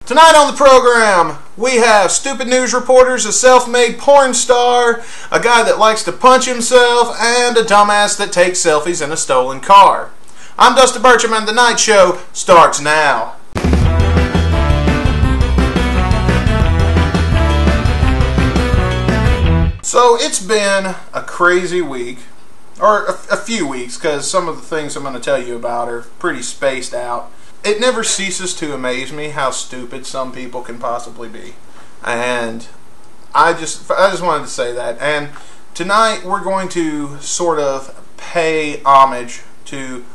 Tonight on the program, we have stupid news reporters, a self-made porn star, a guy that likes to punch himself, and a dumbass that takes selfies in a stolen car. I'm Dustin BURCHAM, and the night show starts now. So it's been a crazy week, or a few weeks, because some of the things I'm going to tell you about are pretty spaced out. It never ceases to amaze me how stupid some people can possibly be, and I just wanted to say that. And tonight we're going to sort of pay homage to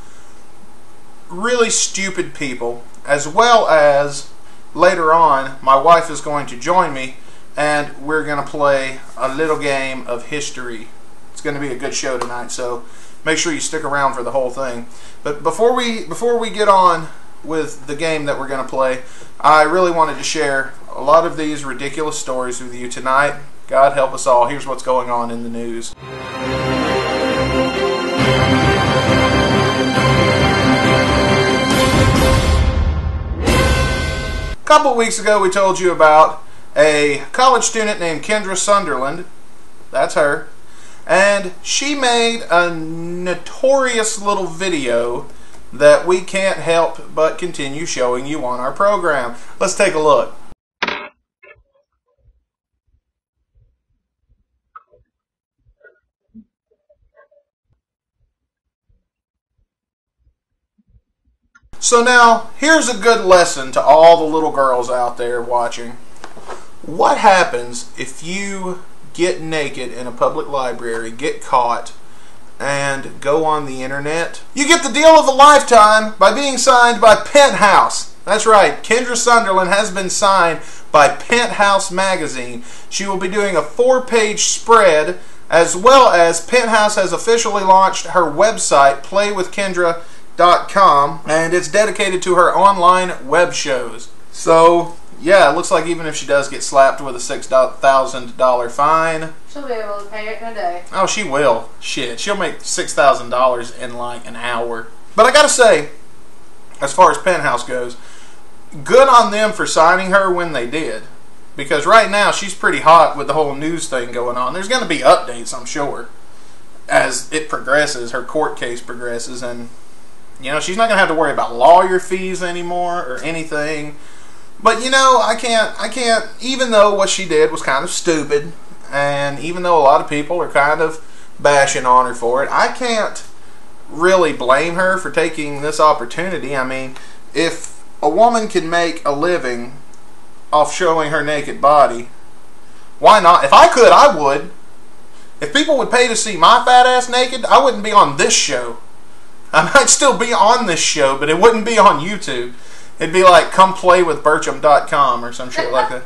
really stupid people, as well as later on my wife is going to join me and we're going to play a little game of history. It's going to be a good show tonight, so make sure you stick around for the whole thing. But before we get on with the game that we're going to play, I really wanted to share a lot of these ridiculous stories with you tonight. God help us all. Here's what's going on in the news. A couple weeks ago we told you about a college student named Kendra Sunderland. That's her. And she made a notorious little video that we can't help but continue showing you on our program. Let's take a look. So now, here's a good lesson to all the little girls out there watching. What happens if you get naked in a public library, get caught, and go on the internet? You get the deal of a lifetime by being signed by Penthouse. That's right, Kendra Sunderland has been signed by Penthouse magazine. She will be doing a 4-page spread, as well as Penthouse has officially launched her website, playwithkendra.com, and it's dedicated to her online web shows. So yeah, it looks like even if she does get slapped with a $6,000 fine, she'll be able to pay it in a day. Oh, she will. Shit, she'll make $6,000 in like an hour. But I gotta say, as far as Penthouse goes, good on them for signing her when they did. Because right now, she's pretty hot with the whole news thing going on. There's gonna be updates, I'm sure, as it progresses, her court case progresses, and you know, she's not gonna have to worry about lawyer fees anymore or anything. But you know, I can't, even though what she did was kind of stupid, and even though a lot of people are kind of bashing on her for it, I can't really blame her for taking this opportunity. I mean, if a woman can make a living off showing her naked body, why not? If I could, I would. If people would pay to see my fat ass naked, I wouldn't be on this show. I might still be on this show, but it wouldn't be on YouTube. It'd be like, come play with BURCHAM.com or some shit like that.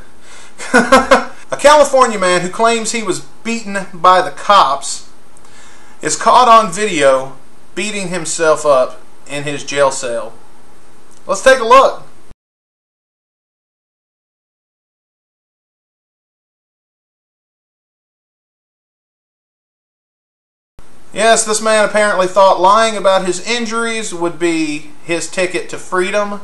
A California man who claims he was beaten by the cops is caught on video beating himself up in his jail cell. Let's take a look. Yes, this man apparently thought lying about his injuries would be his ticket to freedom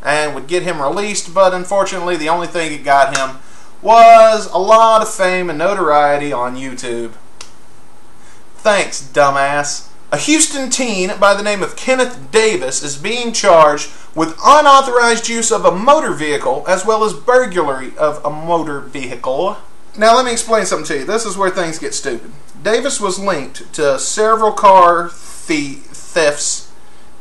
and would get him released, but unfortunately the only thing it got him was a lot of fame and notoriety on YouTube. Thanks, dumbass. A Houston teen by the name of Kenneth Davis is being charged with unauthorized use of a motor vehicle as well as burglary of a motor vehicle. Now let me explain something to you. This is where things get stupid. Davis was linked to several car thefts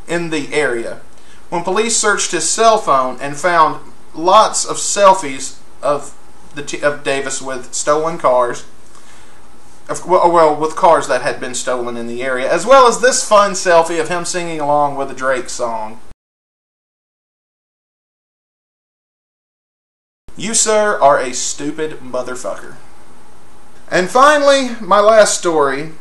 in the area. When police searched his cell phone and found lots of selfies of Davis with stolen cars, with cars that had been stolen in the area, as well as this fun selfie of him singing along with a Drake song. You, sir, are a stupid motherfucker. And finally, my last story.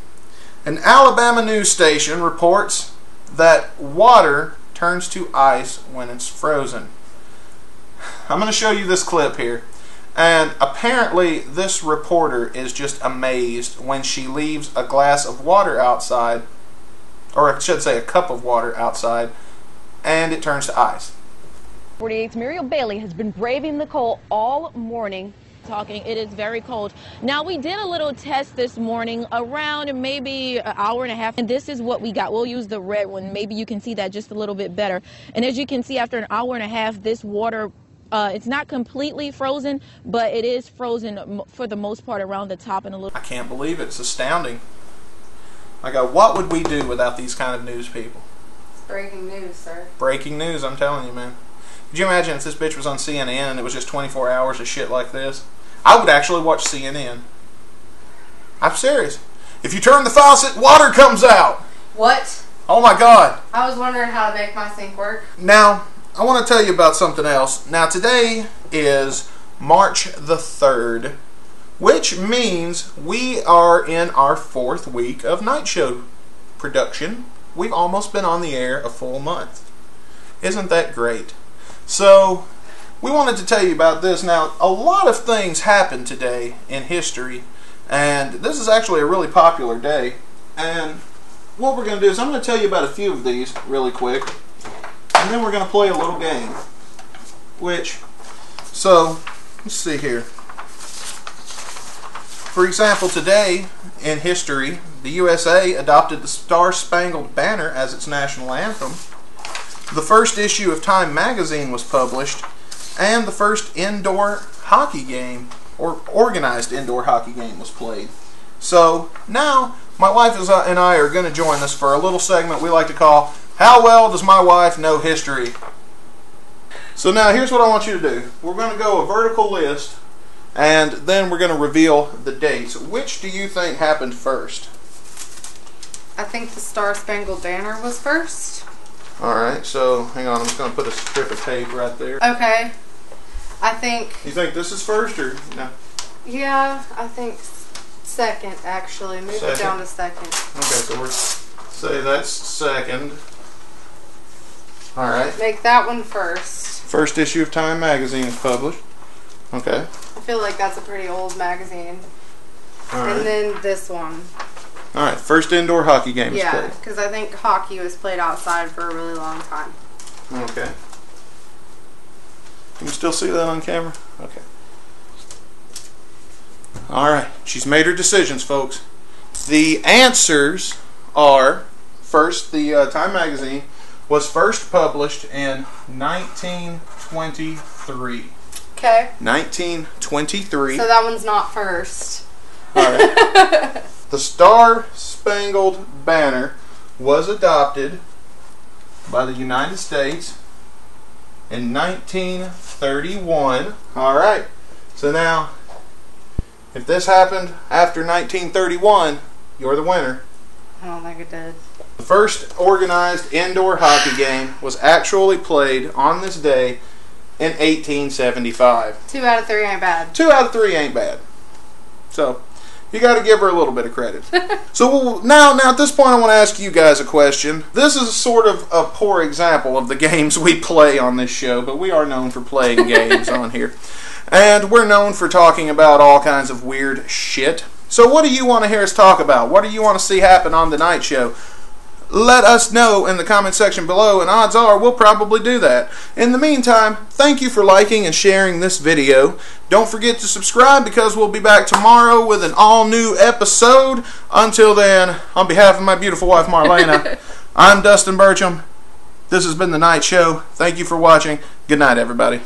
An Alabama news station reports that water turns to ice when it's frozen. I'm going to show you this clip here. And apparently this reporter is just amazed when she leaves a glass of water outside, or I should say a cup of water outside, and it turns to ice. 48's Muriel Bailey has been braving the cold all morning. It is very cold. Now, we did a little test this morning around maybe an hour and a half, and this is what we got. We'll use the red one. Maybe you can see that just a little bit better. And as you can see, after an hour and a half, this water, it's not completely frozen, but it is frozen for the most part around the top and a little. I can't believe it. It's astounding. What would we do without these kind of news people? It's breaking news, sir. Breaking news, I'm telling you, man. Could you imagine if this bitch was on CNN and it was just 24 hours of shit like this? I would actually watch CNN. I'm serious. If you turn the faucet, water comes out. What? Oh my God. I was wondering how to make my sink work. Now, I want to tell you about something else. Now, today is March the 3rd, which means we are in our 4th week of night show production. We've almost been on the air a full month. Isn't that great? So, we wanted to tell you about this. Now, a lot of things happened today in history, and this is actually a really popular day. And what we're going to do is I'm going to tell you about a few of these really quick, and then we're going to play a little game. So, let's see here. For example, today in history, the USA adopted the Star-Spangled Banner as its national anthem. The first issue of Time magazine was published, and the first indoor hockey game, or organized indoor hockey game, was played. So now my wife and I are going to join us for a little segment we like to call How Well Does My Wife Know History? So now here's what I want you to do. We're going to go a vertical list, and then we're going to reveal the dates. Which do you think happened first? I think the Star-Spangled Banner was first. Alright, so hang on, I'm just going to put a strip of tape right there. Okay. I think... You think this is first, or no? Yeah, I think second, actually. Move it down to second. Okay, so we're say that's second. Alright. Make that one first. First issue of Time magazine is published. Okay. I feel like that's a pretty old magazine. Alright. And then this one. Alright, first indoor hockey game is played. Yeah, because I think hockey was played outside for a really long time. Okay. Can you still see that on camera? Okay. Alright, she's made her decisions, folks. The answers are, first, the Time magazine was first published in 1923. Okay. 1923. So that one's not first. Alright. The Star-Spangled Banner was adopted by the United States in 1931. Alright, so now, if this happened after 1931, you're the winner. I don't think it did. The first organized indoor hockey game was actually played on this day in 1875. 2 out of 3 ain't bad. 2 out of 3 ain't bad. So, you got to give her a little bit of credit. So now at this point I want to ask you guys a question. This is sort of a poor example of the games we play on this show, but we are known for playing games on here. And we're known for talking about all kinds of weird shit. So what do you want to hear us talk about? What do you want to see happen on the night show? Let us know in the comment section below, and odds are we'll probably do that. In the meantime, thank you for liking and sharing this video. Don't forget to subscribe, because we'll be back tomorrow with an all-new episode. Until then, on behalf of my beautiful wife Marlena, I'm Dustin Burcham. This has been The Night Show. Thank you for watching. Good night, everybody.